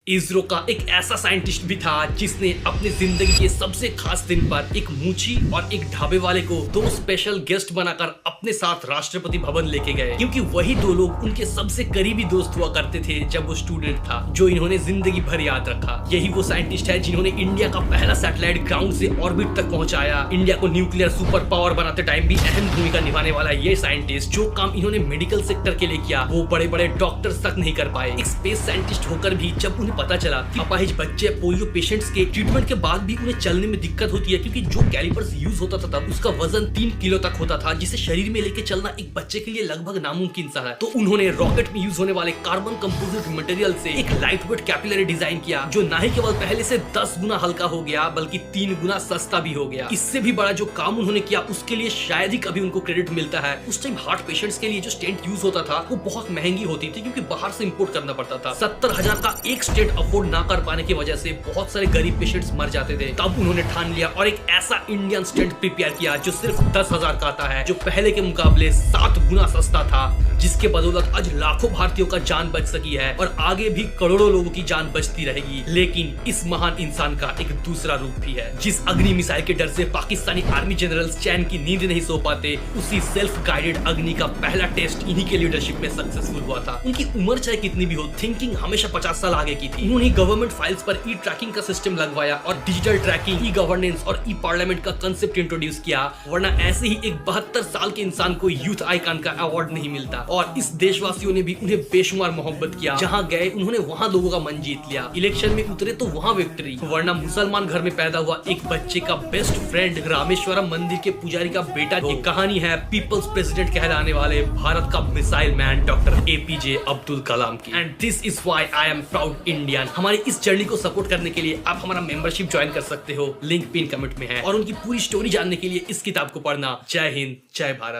इसरो का एक ऐसा साइंटिस्ट भी था जिसने अपनी जिंदगी के सबसे खास दिन पर एक मूची और एक ढाबे वाले को दो स्पेशल गेस्ट बनाकर अपने साथ राष्ट्रपति भवन लेके गए, क्योंकि वही दो लोग उनके सबसे करीबी दोस्त हुआ करते थे जब वो स्टूडेंट था, जो इन्होंने जिंदगी भर याद रखा। यही वो साइंटिस्ट है जिन्होंने इंडिया का पहला सैटेलाइट ग्राउंड से ऑर्बिट तक पहुंचाया। इंडिया को न्यूक्लियर सुपर पावर बनाते टाइम भी अहम भूमिका निभाने वाला ये साइंटिस्ट, जो काम इन्होंने मेडिकल सेक्टर के लिए किया वो बड़े बड़े डॉक्टर्स तक नहीं कर पाए। एक स्पेस साइंटिस्ट होकर भी जब उन्हें पता चला कि अपाहिज बच्चे पोलियो पेशेंट्स के ट्रीटमेंट के बाद भी उन्हें चलने में दिक्कत होती है, क्योंकि जो कैलिपर्स यूज होता था तब उसका वजन 3 किलो तक होता था, जिसे शरीर में लेके चलना एक बच्चे के लिए लगभग नामुमकिन सा है। तो उन्होंने रॉकेट में यूज होने वाले कार्बन कंपोजिट मटेरियल से एक लाइट वेट कैपिलरी डिजाइन किया, जो ना ही केवल पहले से 10 गुना हल्का हो गया बल्कि 3 गुना सस्ता भी हो गया। इससे भी बड़ा जो काम उन्होंने किया उसके लिए शायद ही कभी उनको क्रेडिट मिलता है। उस टाइम हार्ट पेशेंट्स के लिए जो स्टेंट यूज होता था वो बहुत महंगी होती थी, क्योंकि बाहर से इंपोर्ट करना पड़ता था। 70,000 का एक स्टेंट अफोर्ड ना कर पाने की वजह से बहुत सारे गरीब पेशेंट्स मर जाते थे। तब उन्होंने ठान लिया और एक ऐसा इंडियन स्टेंट प्रिपेयर किया जो सिर्फ 10,000 का आता है, जो पहले के मुकाबले 7 गुना सस्ता था, जिसके बदौलत आज लाखों भारतीयों का जान बच सकी है और आगे भी करोड़ों लोगों की जान बचती रहेगी। लेकिन इस महान इंसान का एक दूसरा रूप भी है। जिस अग्नि मिसाइल के डर से पाकिस्तानी आर्मी जनरल्स चैन की नींद नहीं सो पाते, उसी सेल्फ गाइडेड अग्नि का पहला टेस्ट इन्हीं के लीडरशिप में सक्सेसफुल हुआ था। उनकी उम्र चाहे कितनी भी हो, थिंकिंग हमेशा 50 साल आगे की थी। उन्होंने गवर्नमेंट फाइल्स पर ई ट्रैकिंग का सिस्टम लगवाया और डिजिटल ट्रैकिंग, ई गवर्नेंस और ई पार्लियामेंट का कंसेप्ट इंट्रोड्यूस किया, वरना ऐसे ही एक 72 साल के इंसान को यूथ आइकन का अवार्ड नहीं मिलता। और इस देशवासियों ने भी उन्हें बेशुमार मोहब्बत किया। जहां गए उन्होंने वहां लोगों का मन जीत लिया, इलेक्शन में उतरे तो वहां विक्ट्री, वरना मुसलमान घर में पैदा हुआ एक बच्चे का बेस्ट फ्रेंड रामेश्वरम मंदिर के पुजारी का बेटा। ये कहानी है पीपल्स प्रेसिडेंट कहलाने वाले भारत का missile man doctor APJ Abdul Kalam की। And this is why I am proud Indian. हमारी इस जर्नी को सपोर्ट करने के लिए आप हमारा मेंबरशिप ज्वाइन कर सकते हो, लिंक पिन कमेंट में है। और उनकी पूरी स्टोरी जानने के लिए इस किताब को पढ़ना। जय हिंद, जय भारत।